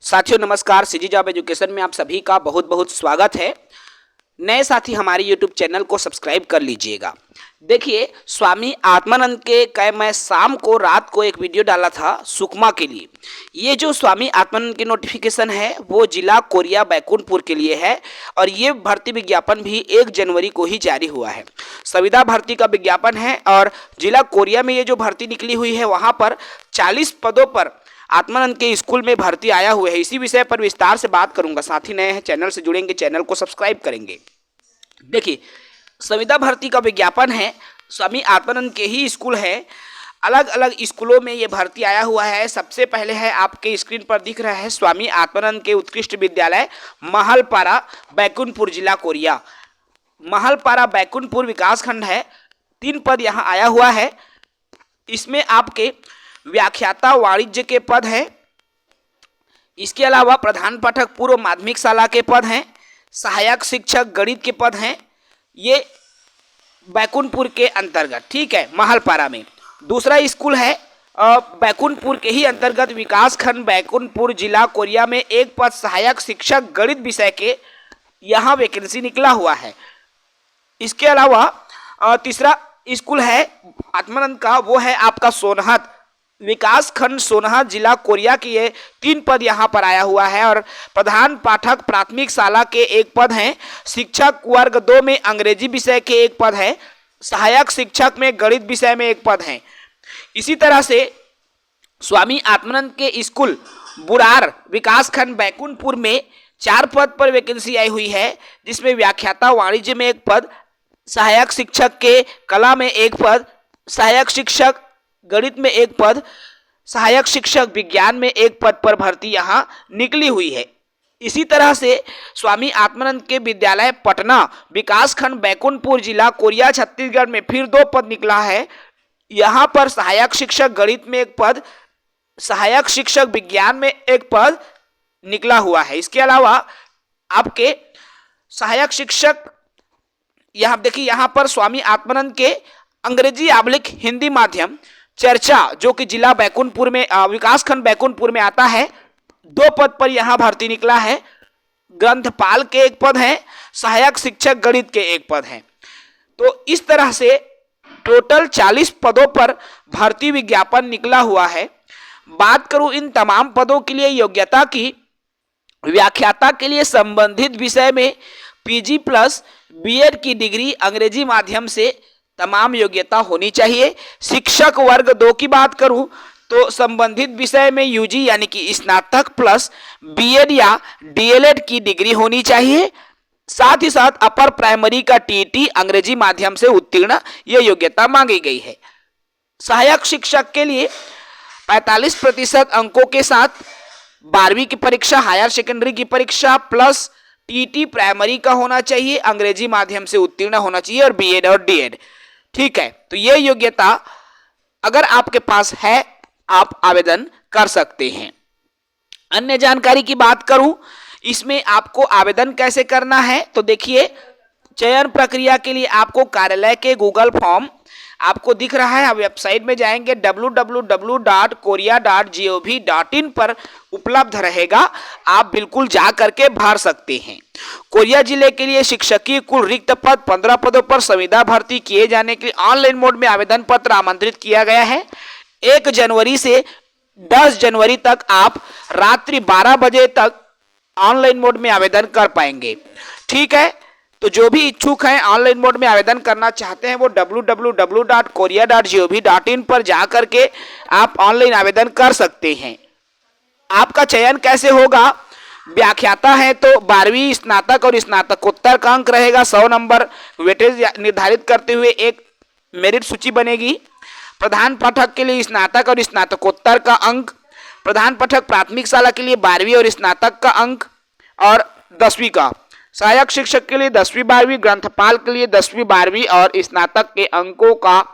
साथियों नमस्कार, CG job education में आप सभी का बहुत बहुत स्वागत है। नए साथी हमारे यूट्यूब चैनल को सब्सक्राइब कर लीजिएगा। देखिए, स्वामी आत्मानंद के मैं शाम को रात को एक वीडियो डाला था सुकमा के लिए। ये जो स्वामी आत्मानंद की नोटिफिकेशन है वो जिला कोरिया बैकुंठपुर के लिए है और ये भर्ती विज्ञापन भी 1 जनवरी को ही जारी हुआ है। संविदा भर्ती का विज्ञापन है और जिला कोरिया में ये जो भर्ती निकली हुई है वहाँ पर 40 पदों पर आत्मानंद के स्कूल में भर्ती आया हुआ है। इसी विषय पर विस्तार से बात करूंगा। साथी नए हैं चैनल से जुड़ेंगे, चैनल को सब्सक्राइब करेंगे। देखिए, संविदा भर्ती का विज्ञापन है, स्वामी आत्मानंद के ही स्कूल है। अलग अलग स्कूलों में ये भर्ती आया हुआ है। सबसे पहले है आपके स्क्रीन पर दिख रहा है स्वामी आत्मानंद के उत्कृष्ट विद्यालय महलपारा बैकुंठपुर जिला कोरिया। महलपारा बैकुंठपुर विकास खंड है। 3 पद यहाँ आया हुआ है। इसमें आपके व्याख्याता वाणिज्य के पद हैं। इसके अलावा प्रधान पाठक पूर्व माध्यमिक शाला के पद हैं। सहायक शिक्षक गणित के पद हैं। ये बैकुंठपुर के अंतर्गत, ठीक है, महलपारा में। दूसरा स्कूल है बैकुंठपुर के ही अंतर्गत विकास खंड बैकुंठपुर जिला कोरिया में 1 पद सहायक शिक्षक गणित विषय के यहाँ वैकेंसी निकला हुआ है। इसके अलावा तीसरा स्कूल है आत्मानंद का, वो है आपका सोनहत विकास खंड सोनहत जिला कोरिया की। ये 3 पद यहाँ पर आया हुआ है और प्रधान पाठक प्राथमिक शाला के 1 पद हैं। शिक्षक वर्ग 2 में अंग्रेजी विषय के 1 पद है। सहायक शिक्षक में गणित विषय में 1 पद है। इसी तरह से स्वामी आत्मानंद के स्कूल बुरार विकास खंड बैकुंठपुर में 4 पद पर वैकेंसी आई हुई है, जिसमें व्याख्याता वाणिज्य में 1 पद, सहायक शिक्षक के कला में 1 पद, सहायक शिक्षक गणित में 1 पद, सहायक शिक्षक विज्ञान में 1 पद पर भर्ती यहाँ निकली हुई है। इसी तरह से स्वामी आत्मानंद के विद्यालय पटना विकास खंड बैकुंठपुर जिला कोरिया छत्तीसगढ़ में फिर 2 पद निकला है। यहाँ पर सहायक शिक्षक गणित में 1 पद, सहायक शिक्षक विज्ञान में 1 पद निकला हुआ है। इसके अलावा आपके सहायक शिक्षक यहाँ देखिए, यहाँ पर स्वामी आत्मानंद के अंग्रेजी आबलिक हिंदी माध्यम चर्चा जो कि जिला बैकुंठपुर में विकास खंड बैकुंठपुर में आता है, 2 पद पर यहाँ भर्ती निकला है। ग्रंथपाल के 1 पद है, सहायक शिक्षक गणित के 1 पद है। तो इस तरह से टोटल 40 पदों पर भर्ती विज्ञापन निकला हुआ है। बात करूं इन तमाम पदों के लिए योग्यता की, व्याख्याता के लिए संबंधित विषय में पीजी प्लस बीएड की डिग्री अंग्रेजी माध्यम से तमाम योग्यता होनी चाहिए। शिक्षक वर्ग 2 की बात करूं तो संबंधित विषय में यूजी यानी कि स्नातक प्लस बीएड या डीएलएड की डिग्री होनी चाहिए। साथ ही साथ अपर प्राइमरी का टीटी अंग्रेजी माध्यम से उत्तीर्ण यह योग्यता मांगी गई है। सहायक शिक्षक के लिए 45% अंकों के साथ 12वीं की परीक्षा, हायर सेकेंडरी की परीक्षा प्लस टीटी प्राइमरी का होना चाहिए, अंग्रेजी माध्यम से उत्तीर्ण होना चाहिए और बीएड और डीएड, ठीक है। तो ये योग्यता अगर आपके पास है आप आवेदन कर सकते हैं। अन्य जानकारी की बात करूं, इसमें आपको आवेदन कैसे करना है तो देखिए, चयन प्रक्रिया के लिए आपको कार्यालय के गूगल फॉर्म आपको दिख रहा है। आप वेबसाइट में जाएंगे www.korea.gov.in पर उपलब्ध रहेगा। आप बिल्कुल जा करके भर सकते हैं। कोरिया जिले के लिए शिक्षकीय कुल रिक्त पद 15 पदों पर संविदा भर्ती किए जाने के लिए ऑनलाइन मोड में आवेदन पत्र आमंत्रित किया गया है। 1 जनवरी से 10 जनवरी तक आप रात्रि 12 बजे तक ऑनलाइन मोड में आवेदन कर पाएंगे, ठीक है। तो जो भी इच्छुक हैं ऑनलाइन मोड में आवेदन करना चाहते हैं वो www.korea.gov.in पर जाकर के आप ऑनलाइन आवेदन कर सकते हैं। आपका चयन कैसे होगा, व्याख्याता है तो 12वीं स्नातक और स्नातकोत्तर का अंक रहेगा। 100 नंबर वेटेज निर्धारित करते हुए एक मेरिट सूची बनेगी। प्रधान पाठक के लिए स्नातक और स्नातकोत्तर का अंक, प्रधान पाठक प्राथमिक शाला के लिए 12वीं और स्नातक का अंक और 10वीं का, सहायक शिक्षक के लिए 10वीं 12वीं, ग्रंथपाल के लिए 10वीं 12वीं और स्नातक के अंकों का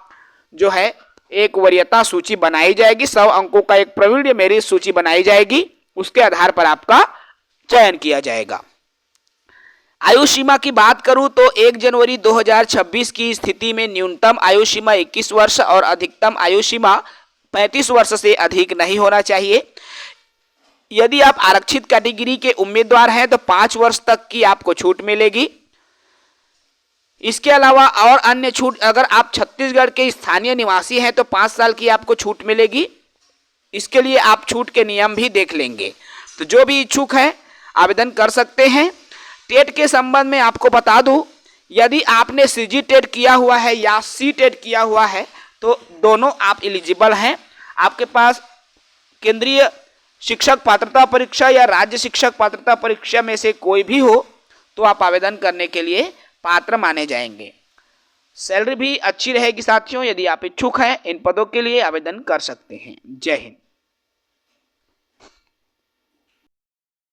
जो है एक वरीयता सूची बनाई जाएगी। 100 अंकों का एक प्रवीण मेरिट सूची बनाई जाएगी। उसके आधार पर आपका चयन किया जाएगा। आयु सीमा की बात करूं तो 1 जनवरी 2026 की स्थिति में न्यूनतम आयु सीमा 21 वर्ष और अधिकतम आयु सीमा 35 वर्ष से अधिक नहीं होना चाहिए। यदि आप आरक्षित कैटेगरी के उम्मीदवार हैं तो 5 वर्ष तक की आपको छूट मिलेगी। इसके अलावा और अन्य छूट, अगर आप छत्तीसगढ़ के स्थानीय निवासी हैं तो 5 साल की आपको छूट मिलेगी। इसके लिए आप छूट के नियम भी देख लेंगे। तो जो भी इच्छुक है आवेदन कर सकते हैं। टेट के संबंध में आपको बता दूं, यदि आपने सीजी टेट किया हुआ है या सी टेट किया हुआ है तो दोनों आप एलिजिबल हैं। आपके पास केंद्रीय शिक्षक पात्रता परीक्षा या राज्य शिक्षक पात्रता परीक्षा में से कोई भी हो तो आप आवेदन करने के लिए पात्र माने जाएंगे। सैलरी भी अच्छी रहेगी साथियों। यदि आप इच्छुक हैं इन पदों के लिए आवेदन कर सकते हैं। जय हिंद।